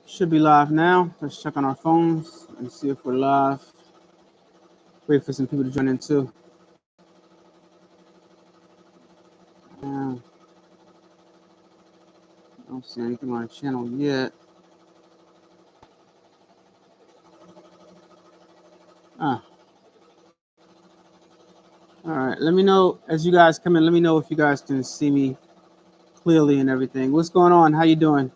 Should be live now. Let's check on our phones and see if we're live. Wait for some people to join in too. Yeah, I don't see anything on the channel yet. Ah, all right. Let me know as you guys come in. Let me know if you guys can see me clearly and everything. What's going on? How you doing?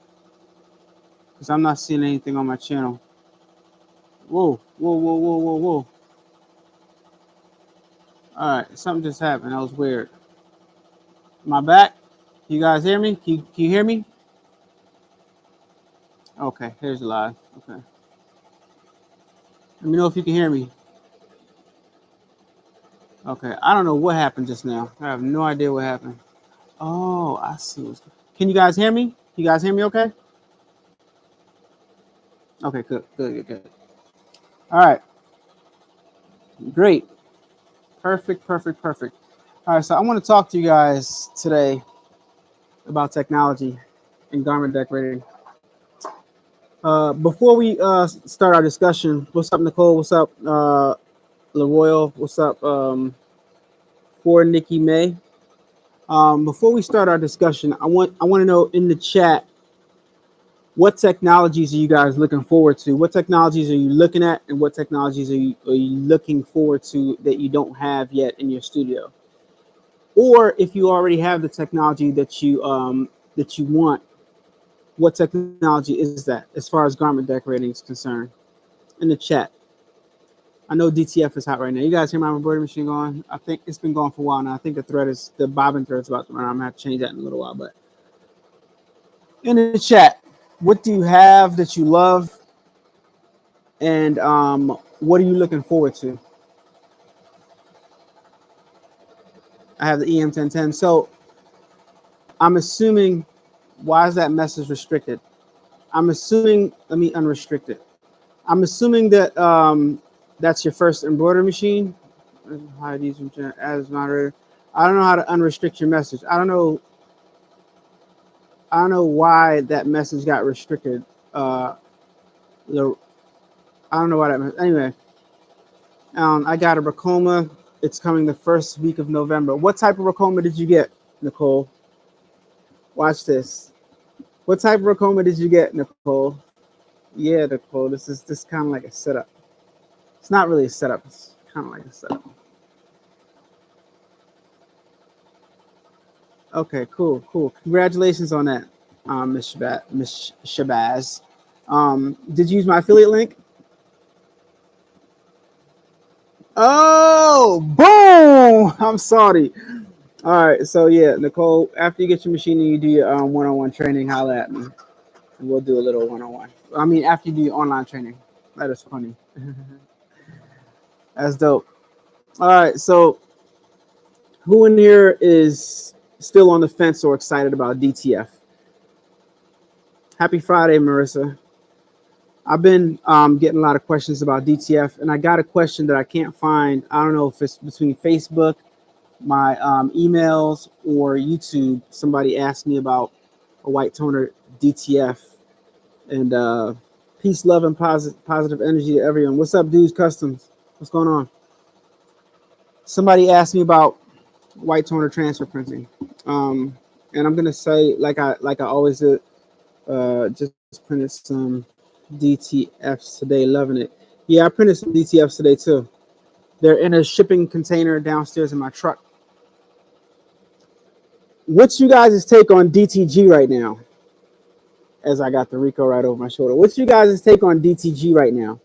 Because I'm not seeing anything on my channel. Whoa, whoa, whoa, whoa, whoa, whoa. All right, something just happened. That was weird. Am I back? You guys hear me? Can you hear me? Okay, here's live. Okay. Let me know if you can hear me. Okay, I don't know what happened just now. I have no idea what happened. Oh, I see. Can you guys hear me? You guys hear me okay? Okay, good, good, good, good. All right, great. Perfect, perfect, perfect. All right, so I want to talk to you guys today about technology and garment decorating. Before we start our discussion, what's up, Nicole? What's up, LaRoyal? What's up, for Nikki May? Before we start our discussion, I want to know in the chat, what technologies are you guys looking forward to? What technologies are you looking at, and what technologies are you looking forward to that you don't have yet in your studio? Or if you already have the technology that you want, what technology is that as far as garment decorating is concerned? In the chat. I know DTF is hot right now. You guys hear my embroidery machine going? I think it's been going for a while now. I think the bobbin thread is about to run. I'm gonna have to change that in a little while. But in the chat, what do you have that you love, and what are you looking forward to? I have the EM1010. So I'm assuming, why is that message restricted? I'm assuming, let me unrestrict it. I'm assuming that that's your first embroidery machine. Hide these as moderator. I don't know how to unrestrict your message. I don't know why that message got restricted. I don't know why that. Anyway, I got a Ricoma. It's coming the first week of November. What type of Ricoma did you get, Nicole? Watch this. What type of Ricoma did you get, Nicole? Yeah, Nicole. This is kind of like a setup. It's not really a setup. It's kind of like a setup. Okay, cool, cool. Congratulations on that, Miss Shabazz. Did you use my affiliate link? Oh, boom! I'm sorry. All right, so yeah, Nicole, after you get your machine and you do your one-on-one training, holla at me. And we'll do a little one-on-one. I mean, after you do your online training. That is funny. That's dope. All right, so who in here is still on the fence or excited about DTF? Happy Friday, Marissa. I've been getting a lot of questions about DTF, and I got a question that I can't find. I don't know if it's between Facebook, my emails, or YouTube. Somebody asked me about a white toner DTF, and peace, love, and positive energy to everyone. What's up, Dudes Customs? What's going on? Somebody asked me about white toner transfer printing, and I'm gonna say, like I always do, just printed some DTFs today. Loving it. Yeah, I printed some DTFs today too. They're in a shipping container downstairs in my truck. What's you guys' take on DTG right now? As I got the Rico right over my shoulder. What's you guys' take on DTG right now?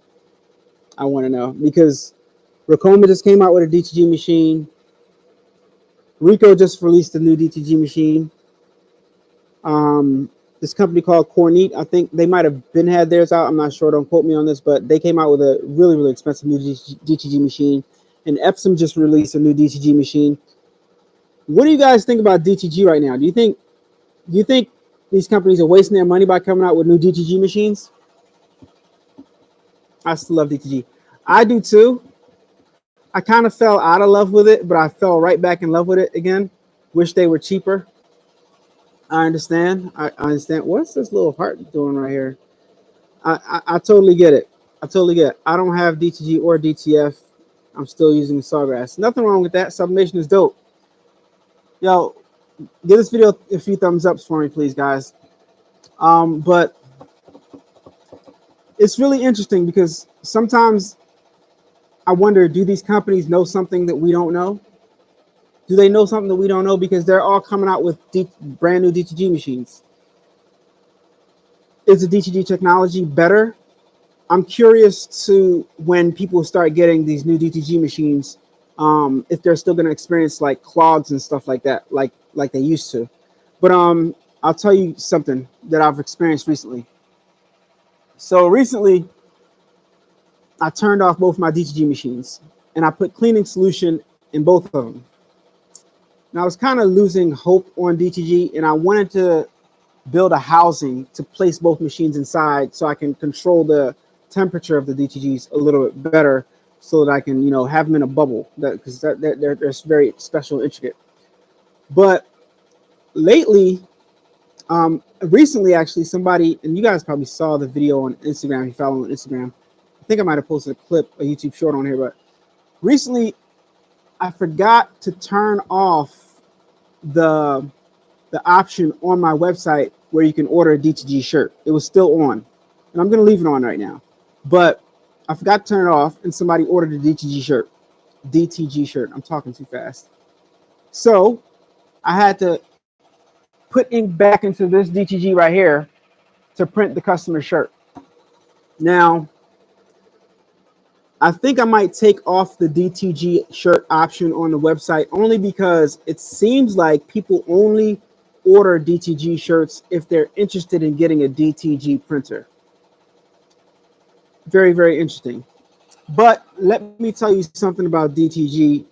I want to know, because Ricoma just came out with a DTG machine. Rico just released a new DTG machine. This company called Cornette, I think they might have been had theirs out. I'm not sure. Don't quote me on this, but they came out with a really, really expensive new DTG machine. And Epsom just released a new DTG machine. What do you guys think about DTG right now? Do you think these companies are wasting their money by coming out with new DTG machines? I still love DTG. I do too. I kind of fell out of love with it, but I fell right back in love with it again. Wish they were cheaper. I understand. I understand. What's this little heart doing right here? I totally get it. I totally get it. I don't have DTG or DTF. I'm still using Sawgrass. Nothing wrong with that. Sublimation is dope. Yo, give this video a few thumbs ups for me, please, guys. But it's really interesting because sometimes I wonder, do these companies know something that we don't know? Do they know something that we don't know? Because they're all coming out with brand new DTG machines. Is the DTG technology better? I'm curious to when people start getting these new DTG machines, if they're still going to experience like clogs and stuff like that, like they used to. But I'll tell you something that I've experienced recently. So recently, I turned off both my DTG machines and I put cleaning solution in both of them. And I was kind of losing hope on DTG, and I wanted to build a housing to place both machines inside so I can control the temperature of the DTGs a little bit better, so that I can, you know, have them in a bubble, because they're very special and intricate. But lately, recently actually, somebody, and you guys probably saw the video on Instagram, if you follow on Instagram, I think I might have posted a clip, a YouTube short on here, but recently I forgot to turn off the option on my website where you can order a DTG shirt. It was still on, and I'm going to leave it on right now, but I forgot to turn it off, and somebody ordered a DTG shirt. I'm talking too fast. So I had to put ink back into this DTG right here to print the customer shirt. Now, I think I might take off the DTG shirt option on the website, only because it seems like people only order DTG shirts if they're interested in getting a DTG printer. Very, very interesting. But let me tell you something about DTG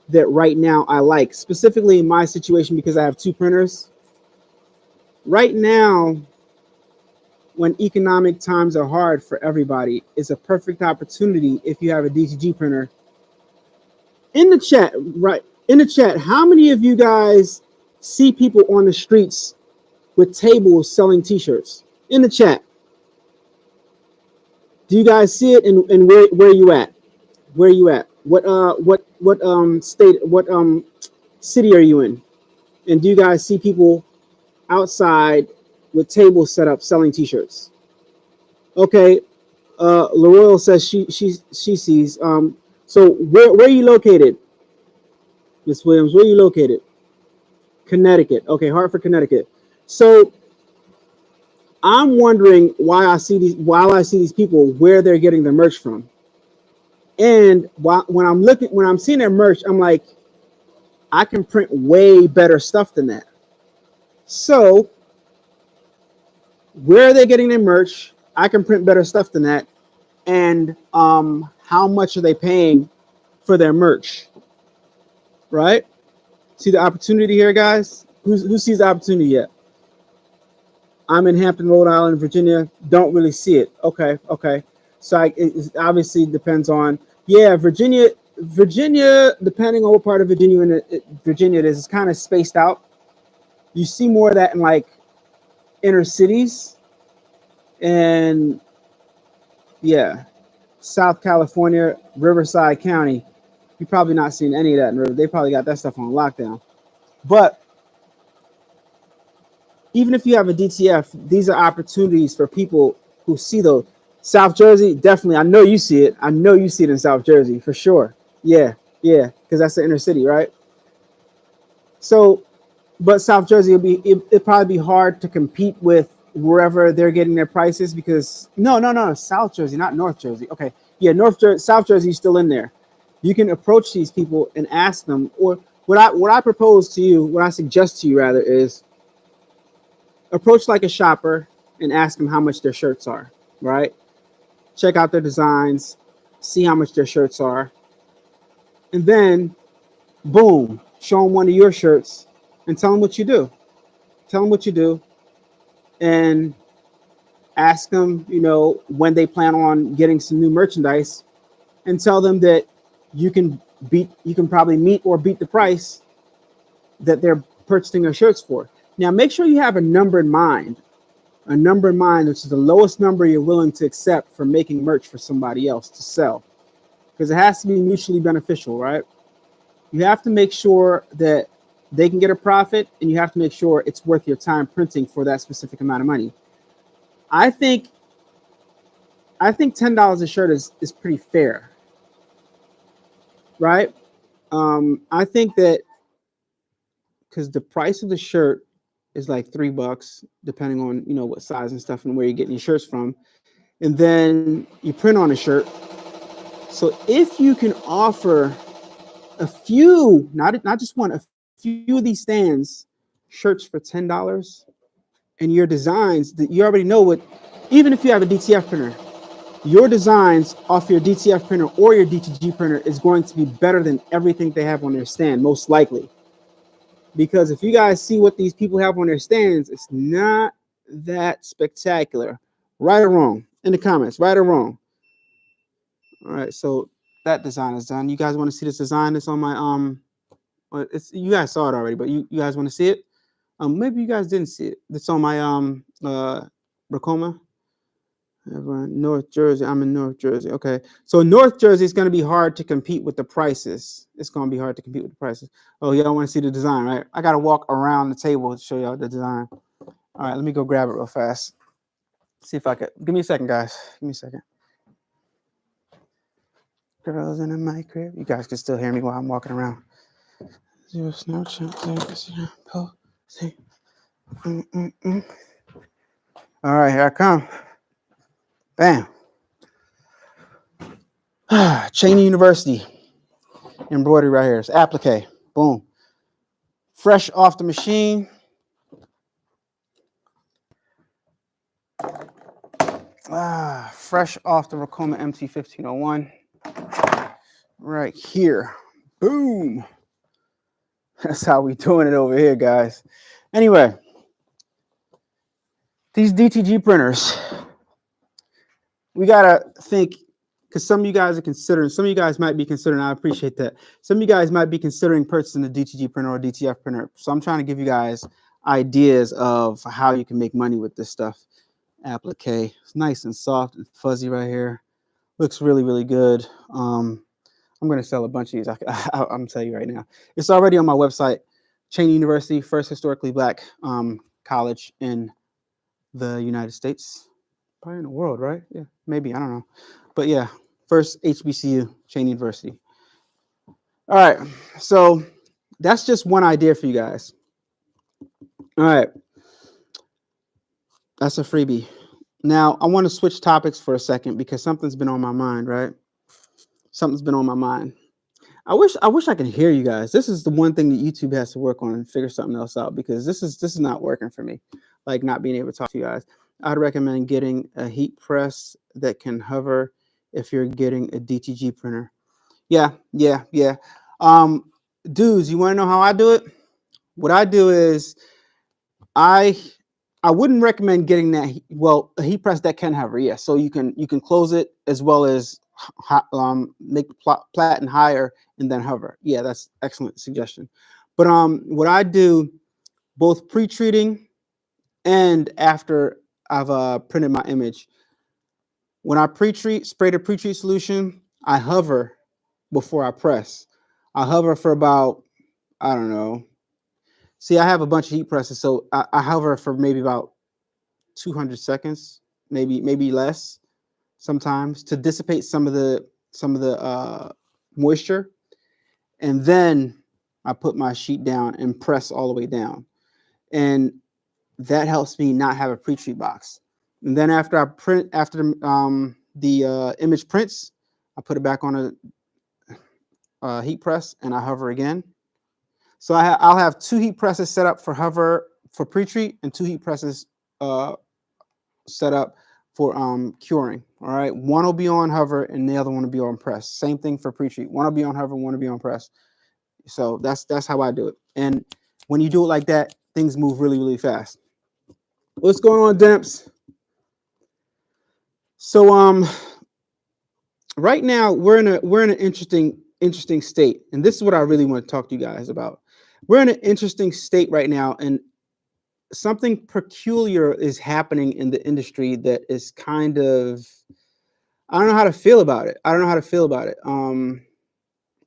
that right now I like, specifically in my situation, because I have two printers. Right now, when economic times are hard for everybody, it's a perfect opportunity if you have a DTG printer. In the chat, right? In the chat, how many of you guys see people on the streets with tables selling t-shirts? In the chat. Do you guys see it, and where you at? Where you at? What state, what city are you in? And do you guys see people outside with tables set up selling t-shirts? Okay, Laroyal says she sees. So where are you located, Miss Williams? Where are you located? Connecticut. Okay, Hartford, Connecticut. So I'm wondering why I see these people, where they're getting their merch from. And when I'm seeing their merch, I'm like, I can print way better stuff than that. So where are they getting their merch? I can print better stuff than that. And how much are they paying for their merch? Right? See the opportunity here, guys? Who sees the opportunity yet? I'm in Hampton, Rhode Island, Virginia. Don't really see it. Okay. So it obviously depends on, yeah, Virginia, depending on what part of Virginia it is, it's kind of spaced out. You see more of that in like inner cities, and yeah, South California, Riverside County. You're probably not seeing any of that in River. They probably got that stuff on lockdown. But even if you have a DTF, these are opportunities for people who see those. South Jersey, definitely. I know you see it. I know you see it in South Jersey for sure. Yeah, because that's the inner city, right? So, but South Jersey, it'd probably be hard to compete with wherever they're getting their prices, because no, South Jersey, not North Jersey. Okay, yeah, South Jersey is still in there. You can approach these people and ask them, or what I propose to you, what I suggest to you rather, is approach like a shopper and ask them how much their shirts are, right? Check out their designs, see how much their shirts are, and then boom, show them one of your shirts and tell them what you do. Tell them what you do, and ask them, when they plan on getting some new merchandise, and tell them that you can probably meet or beat the price that they're purchasing their shirts for. Now, make sure you have a number in mind. a number in mind, which is the lowest number you're willing to accept for making merch for somebody else to sell, because it has to be mutually beneficial, right? You have to make sure that they can get a profit, and you have to make sure it's worth your time printing for that specific amount of money. I think $10 a shirt is pretty fair, right? I think that because the price of the shirt is like $3, depending on what size and stuff and where you're getting your shirts from, and then you print on a shirt. So if you can offer a few, not just one, a few of these stands shirts for $10, and your designs that you already know what, even if you have a DTF printer, your designs off your DTF printer or your DTG printer is going to be better than everything they have on their stand, most likely. Because if you guys see what these people have on their stands, it's not that spectacular. Right or wrong? In the comments, right or wrong? All right, so that design is done. You guys want to see this design that's on my you guys saw it already, but you guys want to see it? Maybe you guys didn't see it. It's on my Ricoma. North Jersey. I'm in North Jersey. Okay, so North Jersey is going to be hard to compete with the prices. It's going to be hard to compete with the prices. Oh, y'all want to see the design, right? I got to walk around the table to show y'all the design. All right, let me go grab it real fast. See if I could. Give me a second, guys. Give me a second. Girls in the mic crib. You guys can still hear me while I'm walking around. Zero Snapchat. All right, here I come. Bam. Cheney University. Embroidery right here. It's applique. Boom. Fresh off the machine. Fresh off the Ricoma MT1501. Right here. Boom. That's how we doing it over here, guys. Anyway, these DTG printers, we gotta think, because some of you guys are considering, some of you guys might be considering, I appreciate that. Some of you guys might be considering purchasing a DTG printer or a DTF printer. So I'm trying to give you guys ideas of how you can make money with this stuff. Applique, it's nice and soft and fuzzy right here. Looks really, really good. I'm going to sell a bunch of these. I'm going to tell you right now. It's already on my website. Cheney University, first historically black college in the United States. Probably in the world, right? Yeah, maybe. I don't know. But yeah, first HBCU, Cheney University. All right. So that's just one idea for you guys. All right. That's a freebie. Now, I want to switch topics for a second because something's been on my mind, right? Something's been on my mind. I wish I could hear you guys. This is the one thing that YouTube has to work on and figure something else out, because this is not working for me. Like not being able to talk to you guys. I'd recommend getting a heat press that can hover if you're getting a DTG printer. Yeah. Dudes, you want to know how I do it? What I do is I wouldn't recommend getting that. Well, a heat press that can hover, yes. So you can close it as well as make the platen higher and then hover. Yeah, that's excellent suggestion. But what I do, both pre-treating and after I've printed my image, when I pre-treat, spray the pre-treat solution, I hover before I press. I hover for about, I don't know. See, I have a bunch of heat presses, so I hover for maybe about 200 seconds, maybe less sometimes, to dissipate some of the moisture, and then I put my sheet down and press all the way down, and that helps me not have a pre-treat box. And then after I print, after the image prints, I put it back on a heat press and I hover again. So I'll have 2 heat presses set up for hover for pre-treat and 2 heat presses set up for curing. All right, one will be on hover and the other one will be on press. Same thing for pre-treat. One will be on hover, one will be on press. So that's how I do it. And when you do it like that, things move really, really fast. What's going on, Demps? So right now we're in an interesting state, and this is what I really want to talk to you guys about. We're in an interesting state right now, and something peculiar is happening in the industry that is kind of, I don't know how to feel about it. I don't know how to feel about it.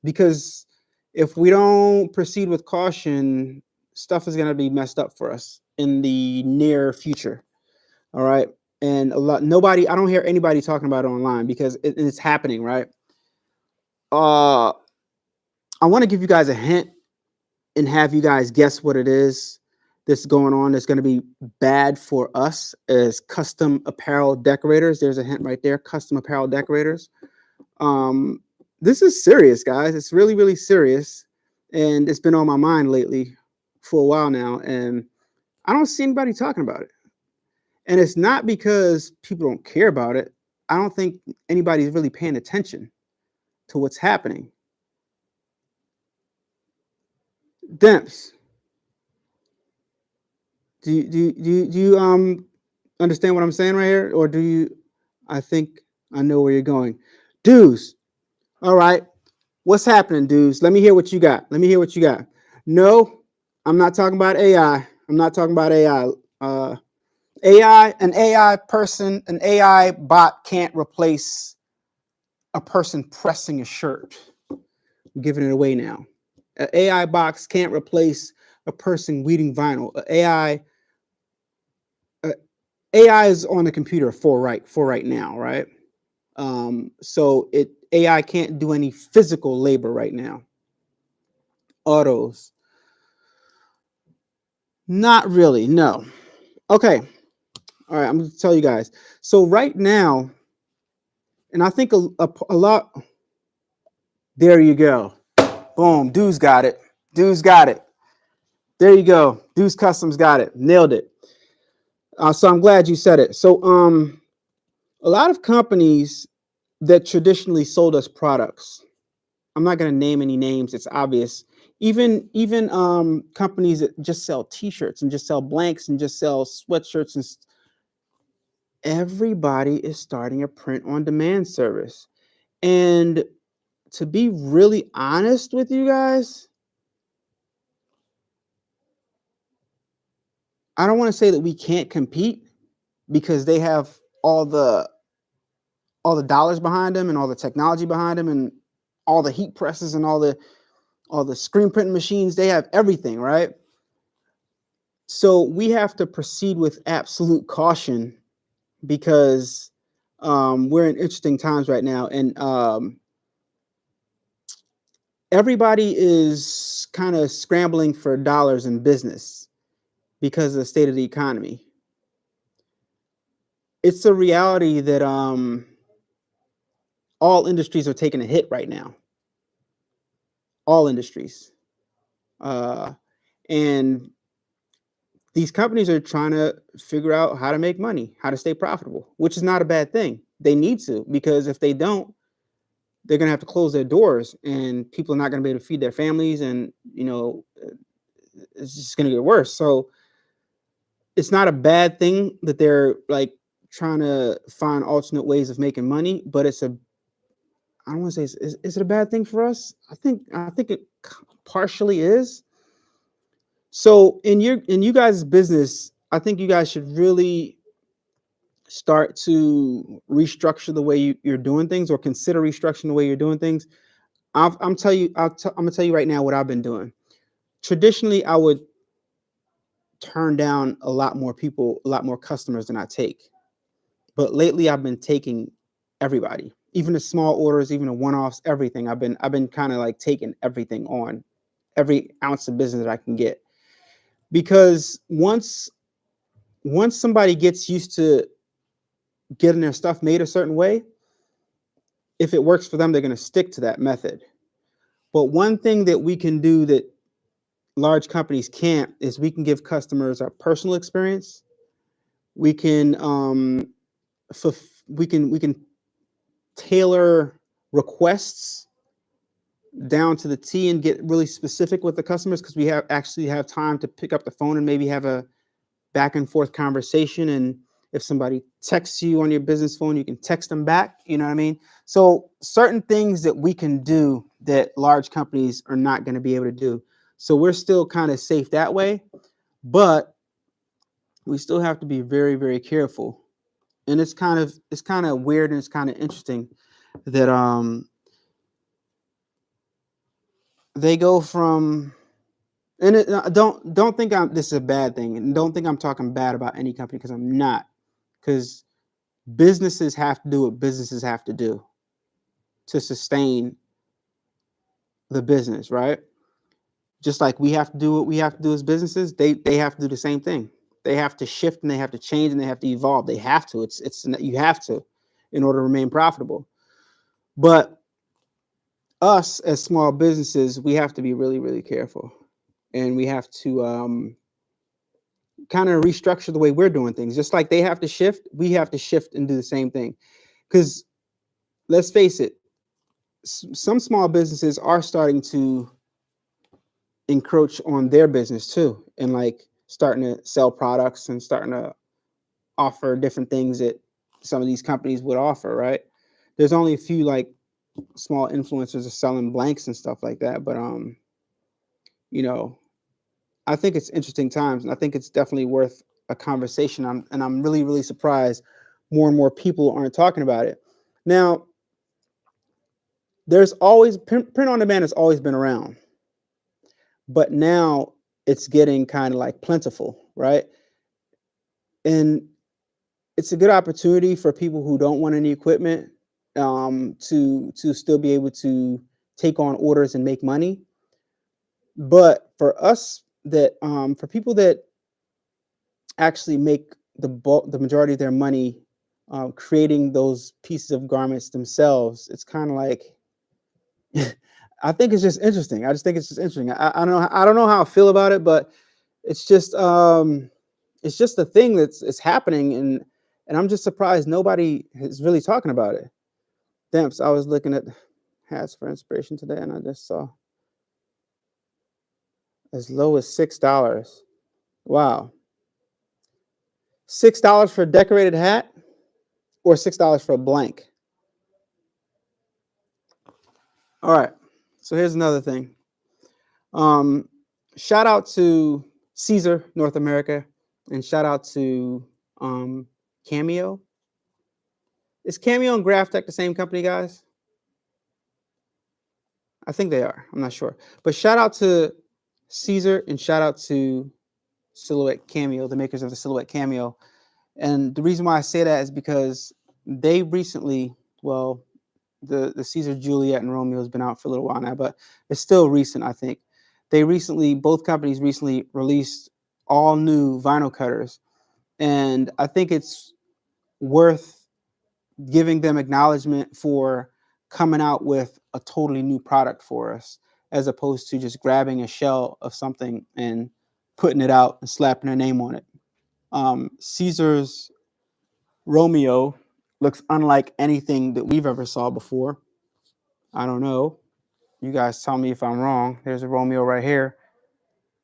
Because if we don't proceed with caution, stuff is going to be messed up for us in the near future. All right. And nobody, I don't hear anybody talking about it online because it's happening, right? I want to give you guys a hint and have you guys guess what it is that's going on that's going to be bad for us as custom apparel decorators. There's a hint right there, custom apparel decorators. This is serious, guys. It's really, really serious. And it's been on my mind lately for a while now. And I don't see anybody talking about it. And it's not because people don't care about it. I don't think anybody's really paying attention to what's happening. Demps, do you understand what I'm saying right here? Or do you, I think I know where you're going. Dudes, all right. What's happening, dudes? Let me hear what you got. Let me hear what you got. No, I'm not talking about AI. I'm not talking about AI. An AI person, an AI bot can't replace a person pressing a shirt. I'm giving it away now. An AI box can't replace a person weeding vinyl. AI is on the computer for right now, right? So AI can't do any physical labor right now. Autos, not really, no. Okay, all right, I'm going to tell you guys. So right now, and I think a lot, there you go. Boom, dude's got it. Dude's got it. There you go. Dude's Customs got it. Nailed it. So I'm glad you said it. So a lot of companies that traditionally sold us products, I'm not going to name any names, it's obvious. Even companies that just sell t-shirts and just sell blanks and just sell sweatshirts, and everybody is starting a print on demand service. And to be really honest with you guys, I don't want to say that we can't compete because they have all the dollars behind them and all the technology behind them and all the heat presses and all the screen printing machines. They have everything, right? So we have to proceed with absolute caution because we're in interesting times right now, and everybody is kind of scrambling for dollars in business because of the state of the economy. It's a reality that all industries are taking a hit right now. All industries. And these companies are trying to figure out how to make money, how to stay profitable, which is not a bad thing. They need to, because if they don't, they're going to have to close their doors and people are not going to be able to feed their families. And, it's just going to get worse. So it's not a bad thing that they're like trying to find alternate ways of making money, but I don't want to say, is it a bad thing for us? I think it partially is. So in you guys' business, I think you guys should really start to restructure the way you're doing things, or consider restructuring the way you're doing things. I'm gonna tell you right now what I've been doing. Traditionally, I would turn down a lot more customers than I take. But lately, I've been taking everybody, even the small orders, even the one-offs, everything. I've been kind of like taking everything on, every ounce of business that I can get, because once somebody gets used to getting their stuff made a certain way, if it works for them, they're going to stick to that method. But one thing that we can do that large companies can't is we can give customers a personal experience. We can we can tailor requests down to the T and get really specific with the customers, because we have time to pick up the phone and maybe have a back and forth conversation. And if somebody texts you on your business phone, you can text them back. You know what I mean? So certain things that we can do that large companies are not going to be able to do. So we're still kind of safe that way. But we still have to be very, very careful. And it's kind of weird and it's kind of interesting that they go from and don't think this is a bad thing, and don't think I'm talking bad about any company, because I'm not. Because businesses have to do what businesses have to do to sustain the business, right? Just like we have to do what we have to do as businesses, they have to do the same thing. They have to shift and they have to change and they have to evolve. They have to. It's you have to in order to remain profitable. But us as small businesses, we have to be really, really careful, and we have to kind of restructure the way we're doing things. Just like they have to shift, we have to shift and do the same thing. Because let's face it, some small businesses are starting to encroach on their business too, and like starting to sell products and starting to offer different things that some of these companies would offer, right? There's only a few like small influencers are selling blanks and stuff like that, but you know, I think it's interesting times, and I think it's definitely worth a conversation. I'm really, really surprised more and more people aren't talking about it. Now, there's always print on demand has always been around, but now it's getting kind of like plentiful, right? And it's a good opportunity for people who don't want any equipment to still be able to take on orders and make money. But for us, that for people that actually make the majority of their money creating those pieces of garments themselves, it's kind of like I think it's just interesting. I just think it's just interesting. I don't know how I feel about it, but it's just a thing it's happening, and I'm just surprised nobody is really talking about it. Damps, I was looking at hats for inspiration today, and I just saw as low as $6. Wow, $6 for a decorated hat, or $6 for a blank. All right, so here's another thing. Shout out to Caesar North America, and shout out to Cameo. Is Cameo and Graphtech the same company, guys? I think they are. I'm not sure. But shout out to Caesar and shout out to Silhouette Cameo, the makers of the Silhouette Cameo. And the reason why I say that is because they recently, well, the Caesar Juliet and Romeo has been out for a little while now, but it's still recent, I think. Both companies recently released all new vinyl cutters. And I think it's worth giving them acknowledgement for coming out with a totally new product for us, as opposed to just grabbing a shell of something and putting it out and slapping a name on it. Caesar's Romeo looks unlike anything that we've ever saw before. I don't know. You guys tell me if I'm wrong. There's a Romeo right here.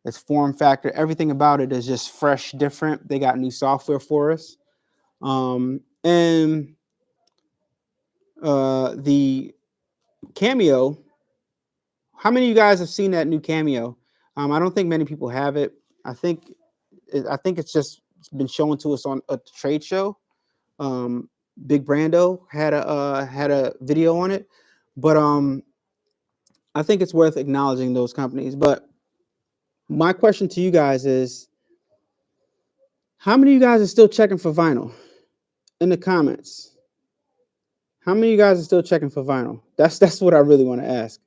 Its form factor, everything about it is just fresh, different. They got new software for us. And the Cameo, how many of you guys have seen that new Cameo? I don't think many people have it. I think it's just been shown to us on a trade show. Big Brando had a video on it, but I think it's worth acknowledging those companies. But my question to you guys is, how many of you guys are still checking for vinyl? In the comments, how many of you guys are still checking for vinyl? That's what I really want to ask.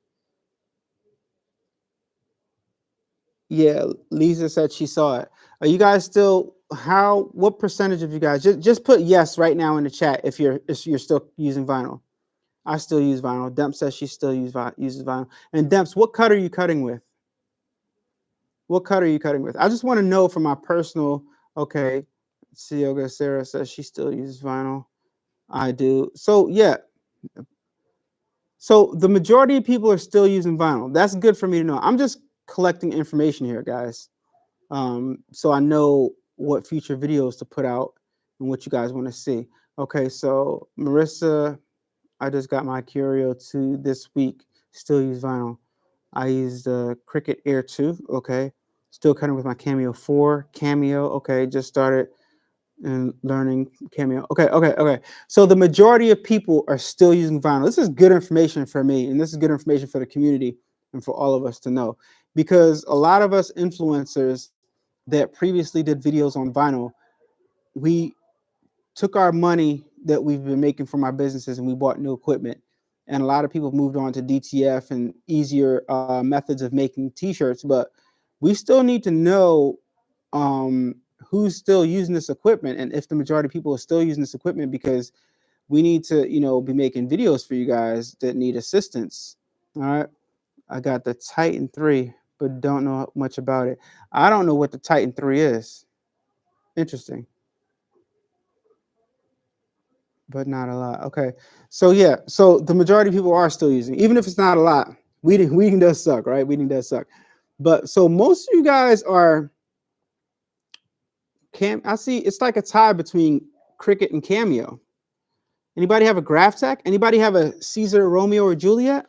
Yeah, Lisa said she saw it. Are you guys still? What percentage of you guys just put yes right now in the chat if you're still using vinyl? I still use vinyl. Demp says she still uses vinyl. And Demps, what cut are you cutting with? What cut are you cutting with? I just want to know for my personal. Okay, Sioga Sarah says she still uses vinyl. I do. So yeah. So the majority of people are still using vinyl. That's good for me to know. I'm just collecting information here, guys. So I know what future videos to put out and what you guys want to see. Okay, so Marissa, I just got my Curio 2 this week. Still use vinyl. I use the Cricut Air 2. Okay. Still cutting with my Cameo 4. Cameo, okay, just started and learning Cameo. Okay. So the majority of people are still using vinyl. This is good information for me, and this is good information for the community and for all of us to know, because a lot of us influencers that previously did videos on vinyl, we took our money that we've been making from our businesses and we bought new equipment. And a lot of people moved on to DTF and easier methods of making t-shirts, but we still need to know who's still using this equipment and if the majority of people are still using this equipment, because we need to, be making videos for you guys that need assistance. All right. I got the Titan 3, but don't know much about it. I don't know what the Titan 3 is. Interesting. But not a lot. Okay. So yeah, so the majority of people are still using, even if it's not a lot. Weeding does suck, right? Weeding does suck. But so most of you guys are I see it's like a tie between Cricut and Cameo. Anybody have a Graph Tech? Anybody have a Caesar, Romeo, or Juliet?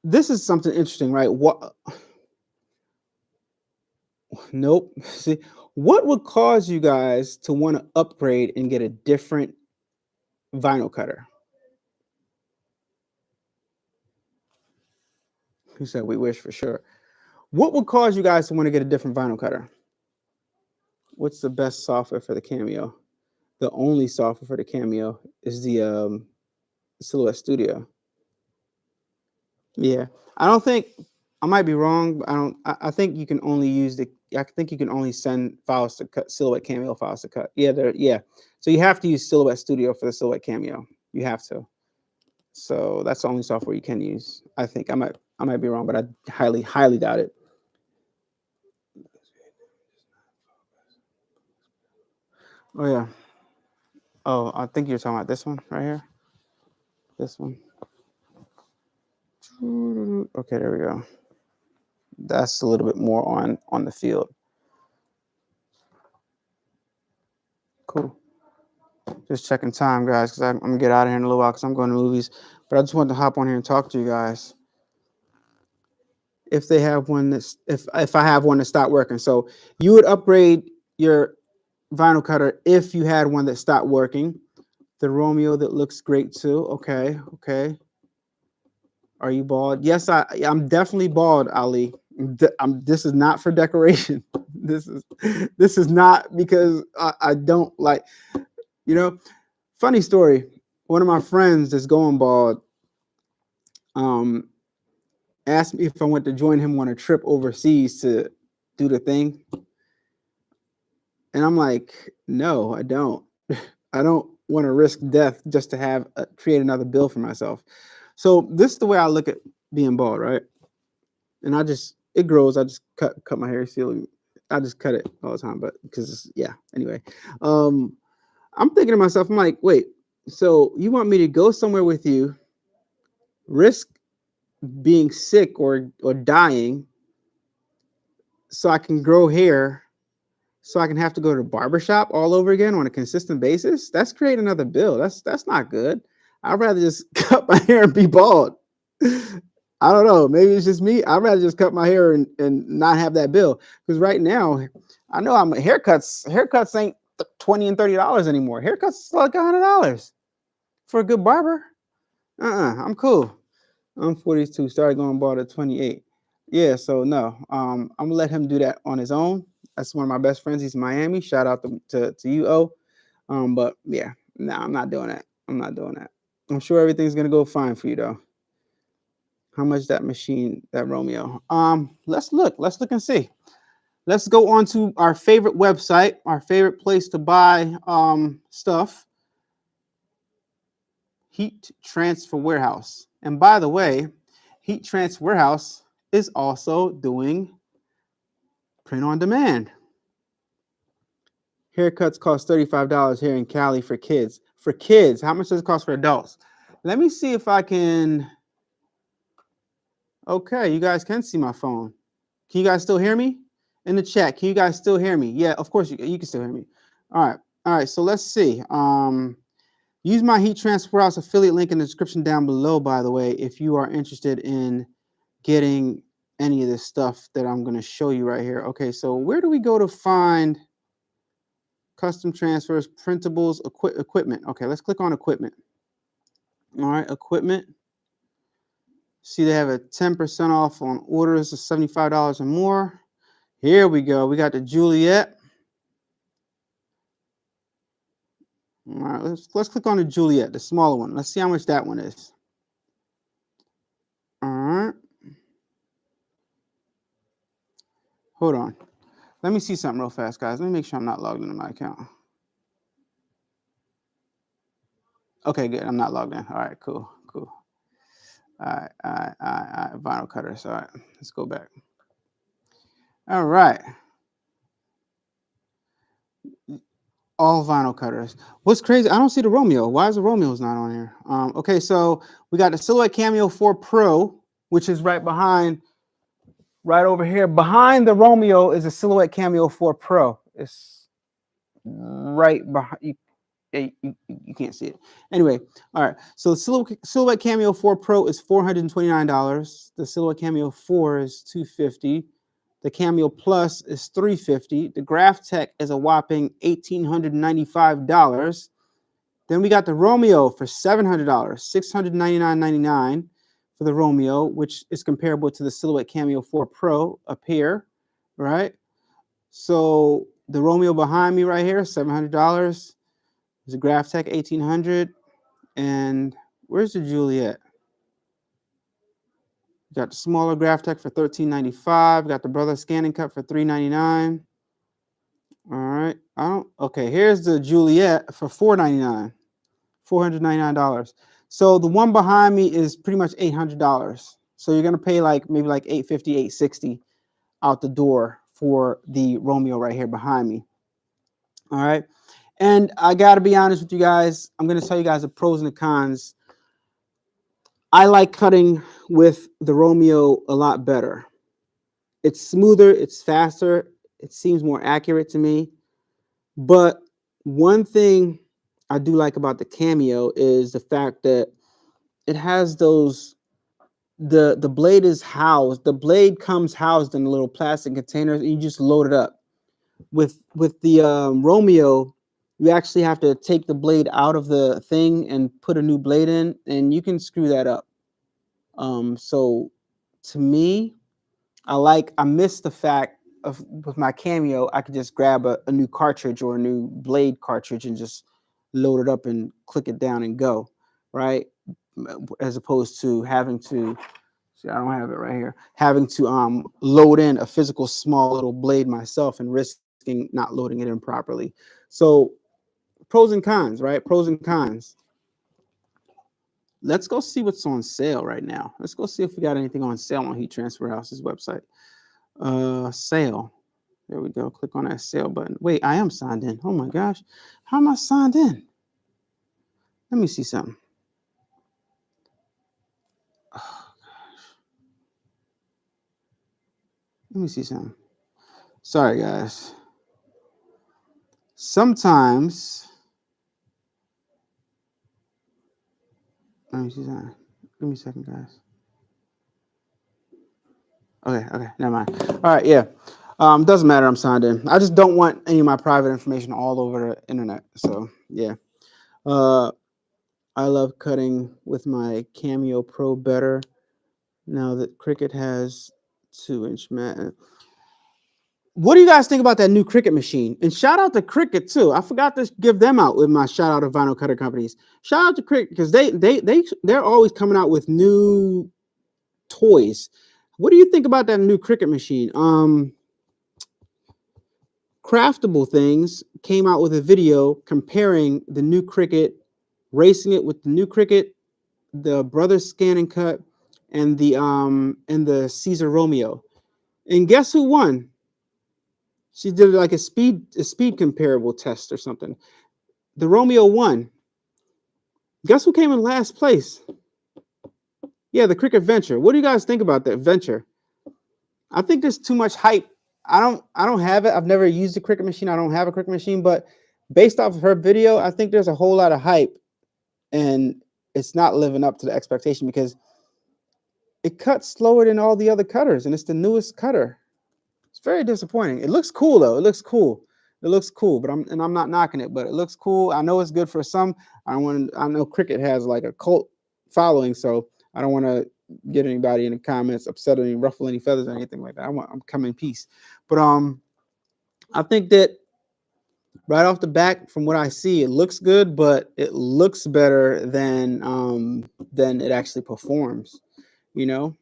This is something interesting, right? What? Nope. See, what would cause you guys to want to upgrade and get a different vinyl cutter? Who said we wish for sure? What would cause you guys to want to get a different vinyl cutter? What's the best software for the Cameo? The only software for the Cameo is the Silhouette Studio. Yeah, I don't think, I might be wrong, but I think you can only use I think you can only send files to cut, Silhouette Cameo files to cut. Yeah. So you have to use Silhouette Studio for the Silhouette Cameo. You have to. So that's the only software you can use. I think I might be wrong, but I highly doubt it. Oh yeah. Oh, I think you're talking about this one right here. This one. Okay, there we go. That's a little bit more on the field. Cool. Just checking time, guys, because I'm gonna get out of here in a little while because I'm going to movies. But I just wanted to hop on here and talk to you guys. If they have one that's, if I have one that stopped working, so you would upgrade your vinyl cutter if you had one that stopped working. The Romeo that looks great too. Okay. Are you bald? Yes, I'm definitely bald, Ali. This is not for decoration. This is not because I don't like, funny story. One of my friends that's going bald asked me if I went to join him on a trip overseas to do the thing. And I'm like, no, I don't. I don't want to risk death just to have create another bill for myself. So this is the way I look at being bald, right? And it grows. I just cut my hair. I just cut it all the time, but because anyway. I'm thinking to myself, I'm like, wait, so you want me to go somewhere with you, risk being sick or dying so I can grow hair, so I can have to go to the barbershop all over again on a consistent basis? That's creating another bill. That's not good. I'd rather just cut my hair and be bald. I don't know. Maybe it's just me. I'd rather just cut my hair and not have that bill. Because right now, I know haircuts ain't $20 and $30 anymore. Haircuts is like $100 for a good barber. I'm cool. I'm 42, started going bald at 28. Yeah, so no. I'm gonna let him do that on his own. That's one of my best friends. He's in Miami. Shout out to you, O. But yeah, no, I'm not doing that. I'm sure everything's gonna go fine for you though. How much that Romeo? Let's look and see. Let's go on to our favorite website, our favorite place to buy stuff. Heat Transfer Warehouse. And by the way, Heat Transfer Warehouse is also doing print on demand. Haircuts cost $35 here in Cali for kids. For kids, how much does it cost for adults? Let me see if I can. Okay, you guys can see my phone. Can you guys still hear me? In the chat, can you guys still hear me? Yeah, of course you can still hear me. All right. So let's see. Use my Heat Transfer House affiliate link in the description down below, by the way, if you are interested in getting any of this stuff that I'm going to show you right here. Okay, so where do we go to find custom transfers, printables, equipment? Okay, let's click on equipment. All right, equipment. See, they have a 10% off on orders of $75 or more. Here we go. We got the Juliet. All right, let's click on the Juliet, the smaller one. Let's see how much that one is. All right. Hold on. Let me see something real fast, guys. Let me make sure I'm not logged into my account. Okay, good. I'm not logged in. All right, cool. All right. Vinyl cutters. All right, let's go back. All right. All vinyl cutters. What's crazy? I don't see the Romeo. Why is the Romeo's not on here? Okay, so we got the Silhouette Cameo 4 Pro, which is right over here. Behind the Romeo is a Silhouette Cameo 4 Pro. It's right behind. You can't see it. Anyway, all right. So the Silhouette Cameo 4 Pro is $429. The Silhouette Cameo 4 is $250. The Cameo Plus is $350. The Graph Tech is a whopping $1,895. Then we got the Romeo for $700, $699.99 for the Romeo, which is comparable to the Silhouette Cameo 4 Pro up here, right? So the Romeo behind me right here, $700. There's a Graph Tech $1,800. And where's the Juliet? Got the smaller Graph Tech for $13.95. Got the Brother Scanning Cup for $3.99. All right. Okay, here's the Juliet for $4.99. $499. So the one behind me is pretty much $800. So you're gonna pay maybe $850, $860 out the door for the Romeo right here behind me. All right. And I gotta be honest with you guys. I'm gonna tell you guys the pros and the cons. I like cutting with the Romeo a lot better. It's smoother, it's faster, it seems more accurate to me. But one thing I do like about the Cameo is the fact that it has the blade is housed. The blade comes housed in little plastic containers, and you just load it up. With the Romeo, you actually have to take the blade out of the thing and put a new blade in, and you can screw that up. So to me, I miss the fact of with my Cameo, I could just grab a new cartridge or a new blade cartridge and just load it up and click it down and go, right? As opposed to having to, see, I don't have it right here, having to load in a physical small little blade myself and risking not loading it in properly. So pros and cons, right? Pros and cons. Let's go see what's on sale right now. Let's go see if we got anything on sale on Heat Transfer House's website. Sale. There we go. Click on that sale button. Wait, I am signed in. Oh my gosh. How am I signed in? Let me see something. Oh gosh. Let me see something. Sorry, guys. Sometimes. Let me see something. Give me a second, guys. Okay, never mind. All right, yeah. Doesn't matter, I'm signed in. I just don't want any of my private information all over the internet. So yeah. I love cutting with my Cameo Pro better. Now that Cricut has 2-inch mat. What do you guys think about that new Cricut machine? And shout out to Cricut too. I forgot to give them out with my shout out of vinyl cutter companies. Shout out to Cricut because they're always coming out with new toys. What do you think about that new Cricut machine? Craftable Things came out with a video comparing the new Cricut, racing it with the new Cricut, the Brothers Scan and Cut, and the Caesar Romeo. And guess who won? She did like a speed comparable test or something. The Romeo won. Guess who came in last place? Yeah, the Cricut Venture. What do you guys think about that Venture? I think there's too much hype. I don't have it. I've never used a Cricut machine. I don't have a Cricut machine, but based off of her video, I think there's a whole lot of hype and it's not living up to the expectation because it cuts slower than all the other cutters, and it's the newest cutter. It's very disappointing. It looks cool though. It looks cool. It looks cool, but I'm not knocking it, but it looks cool. I know it's good for some. I know Cricut has like a cult following, so I don't want to get anybody in the comments upset or ruffle any feathers or anything like that. I'm coming in peace. But I think that right off the back, from what I see, it looks good, but it looks better than it actually performs. You know,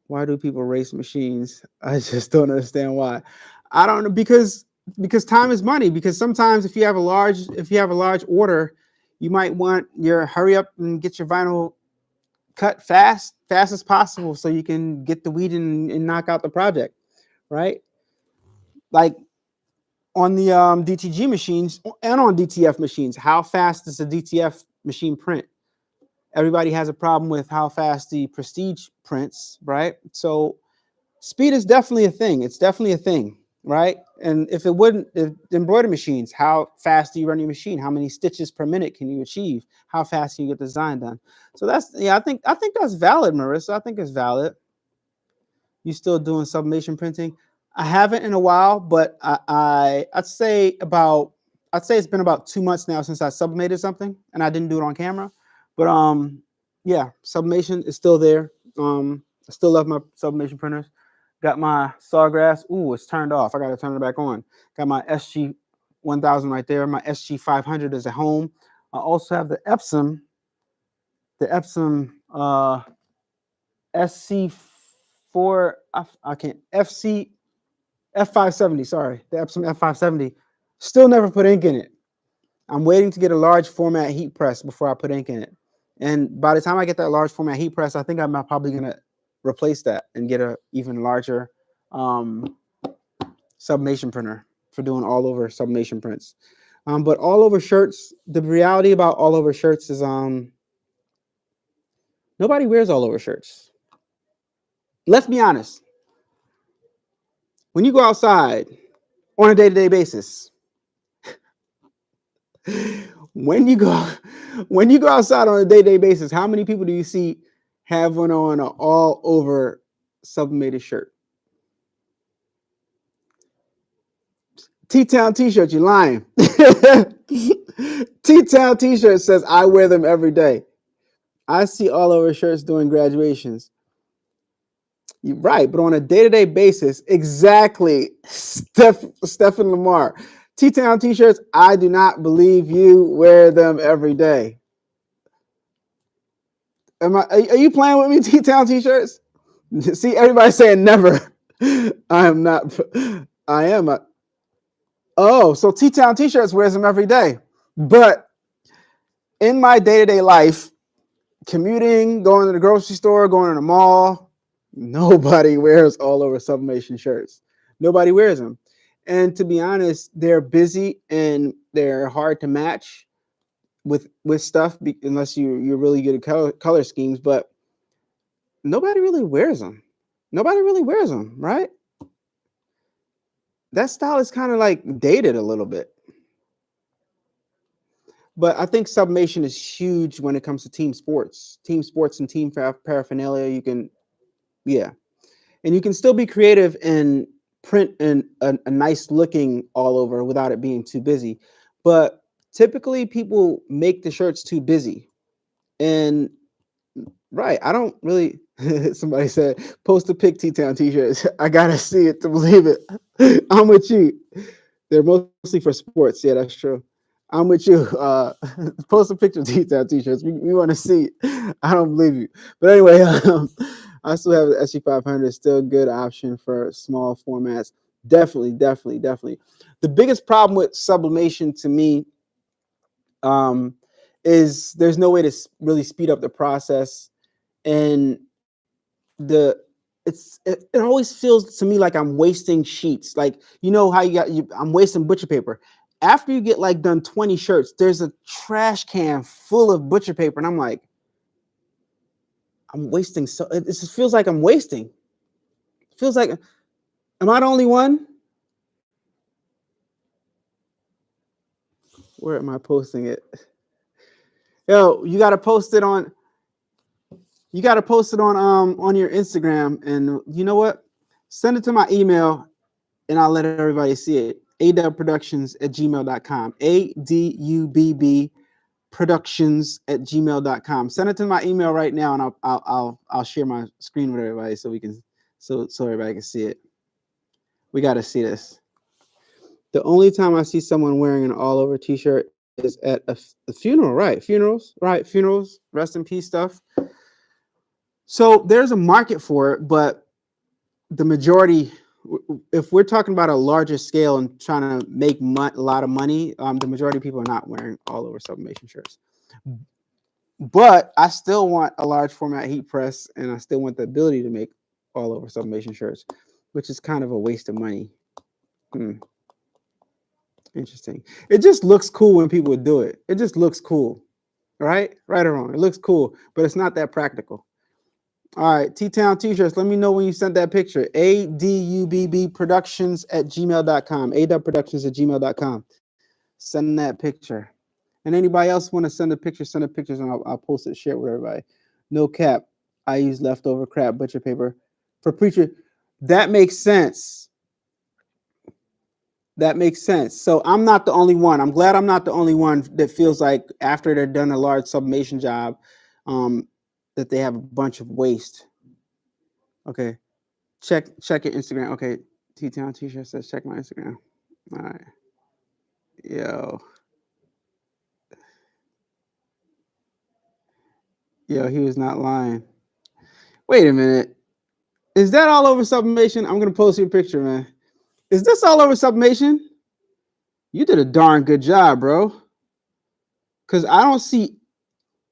why do people race machines? I just don't understand why. I don't know, because time is money. Because sometimes if you have a large order, you might want your hurry up and get your vinyl cut fast as possible so you can get the weed and knock out the project, right? Like on the DTG machines and on DTF machines, how fast does the DTF machine print? Everybody has a problem with how fast the Prestige prints, right? So speed is definitely a thing. It's definitely a thing, right? And if embroidery machines, how fast do you run your machine? How many stitches per minute can you achieve? How fast can you get the design done? So I think that's valid, Marissa. I think it's valid. You still doing sublimation printing? I haven't in a while, but I'd say it's been about 2 months now since I sublimated something, and I didn't do it on camera. But yeah, sublimation is still there. I still love my sublimation printers. Got my Sawgrass. Ooh, it's turned off. I got to turn it back on. Got my SG 1000 right there. My SG 500 is at home. I also have the Epson SC4. I can't FC F570. Sorry, the Epson F570. Still never put ink in it. I'm waiting to get a large format heat press before I put ink in it. And by the time I get that large format heat press, I think I'm probably gonna replace that and get a even larger sublimation printer for doing all over sublimation prints. But all over shirts, the reality about all over shirts is nobody wears all over shirts. Let's be honest. When you go outside on a day-to-day basis, when you go outside on a day-to-day basis, how many people do you see have one on an all over sublimated shirt? T-Town t-shirt, you're lying. T-Town t-shirt says I wear them every day. I see all over shirts doing graduations. You're right, but on a day-to-day basis, exactly. Stephen Lamar. T-Town t-shirts, I do not believe you wear them every day. Are you playing with me, T-Town t-shirts? See, everybody saying never. I am not. I am. Oh, so T-Town t-shirts wears them every day. But in my day-to-day life, commuting, going to the grocery store, going to the mall, nobody wears all over sublimation shirts. Nobody wears them. And to be honest, they're busy and they're hard to match with stuff unless you're really good at color schemes. But nobody really wears them. Nobody really wears them, right? That style is kind of like dated a little bit. But I think sublimation is huge when it comes to team sports and team paraphernalia. You can, yeah. And you can still be creative and print a nice looking all over without it being too busy. But typically people make the shirts too busy. And right, I don't really, somebody said, post a pic T-Town t-shirts. I gotta see it to believe it. I'm with you. They're mostly for sports. Yeah, that's true. I'm with you. Post a picture of T-Town t-shirts. We want to see it. I don't believe you. But anyway, I still have the SG500. Still a good option for small formats. Definitely. The biggest problem with sublimation to me is there's no way to really speed up the process, and it always feels to me like I'm wasting sheets. Like, you know how I'm wasting butcher paper. After you get like done 20 shirts, there's a trash can full of butcher paper, and I'm like, I'm wasting. So it just feels like I'm wasting. It feels like, am I the only one? Where am I posting it? Yo, you got to post it on. You got to post it on your Instagram, and you know what? Send it to my email, and I'll let everybody see it. adubbproductions@gmail.com. ADUBB productions@gmail.com. Send it to my email right now, and I'll share my screen with everybody so we can so everybody can see it. We got to see this. The only time I see someone wearing an all over t-shirt is at a funeral, right? Funerals, right? Funerals, rest in peace stuff. So there's a market for it, but the majority, if we're talking about a larger scale and trying to make a lot of money, the majority of people are not wearing all over sublimation shirts. But I still want a large format heat press, and I still want the ability to make all over sublimation shirts, which is kind of a waste of money. Interesting. It just looks cool when people do it. It just looks cool, right? Right or wrong. It looks cool, but it's not that practical. All right, T-Town T-shirts. Let me know when you sent that picture. adubbproductions@gmail.com. adubbproductions@gmail.com. Send that picture. And anybody else want to send a picture, send a pictures, and I'll post it, share it with everybody. No cap. I use leftover crap butcher paper for preacher. That makes sense. That makes sense. So I'm not the only one. I'm glad I'm not the only one that feels like after they're done a large sublimation job, that they have a bunch of waste. Okay. Check your Instagram. Okay. T-Town T-shirt says check my Instagram. All right. Yo, he was not lying. Wait a minute. Is that all over sublimation? I'm gonna post your picture, man. Is this all over sublimation? You did a darn good job, bro. Cause I don't see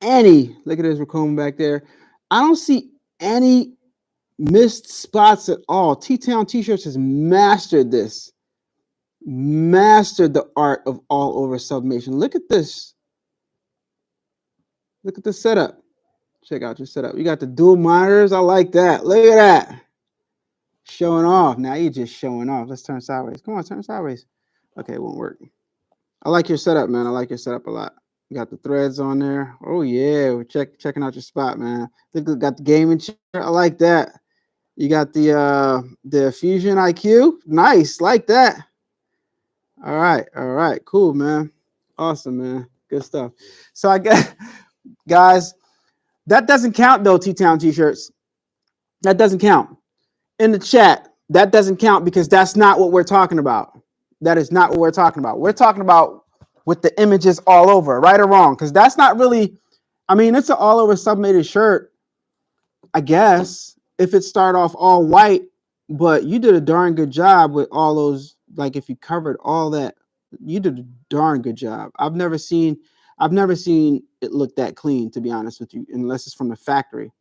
any. Look at this Ricoma back there. I don't see any missed spots at all. T-Town T-shirts has mastered this. Mastered the art of all over sublimation. Look at this. Look at the setup. Check out your setup. You got the dual monitors. I like that. Look at that. Showing off. Now you're just showing off. Let's turn sideways. Come on, turn sideways. Okay, it won't work. I like your setup, man. I like your setup a lot. You got the threads on there. Oh yeah, we're checking out your spot, man. Got the gaming chair. I like that. You got the Fusion IQ. Nice, like that. All right, cool, man. Awesome, man. Good stuff. So I guess, guys, that doesn't count though. T-Town T-shirts. That doesn't count. In the chat, that doesn't count because that's not what we're talking about. That is not what we're talking about. We're talking about with the images all over, right or wrong, because that's not really. I mean, it's an all over sublimated shirt, I guess, if it started off all white, but you did a darn good job with all those. Like if you covered all that, you did a darn good job. I've never seen it look that clean, to be honest with you, unless it's from the factory.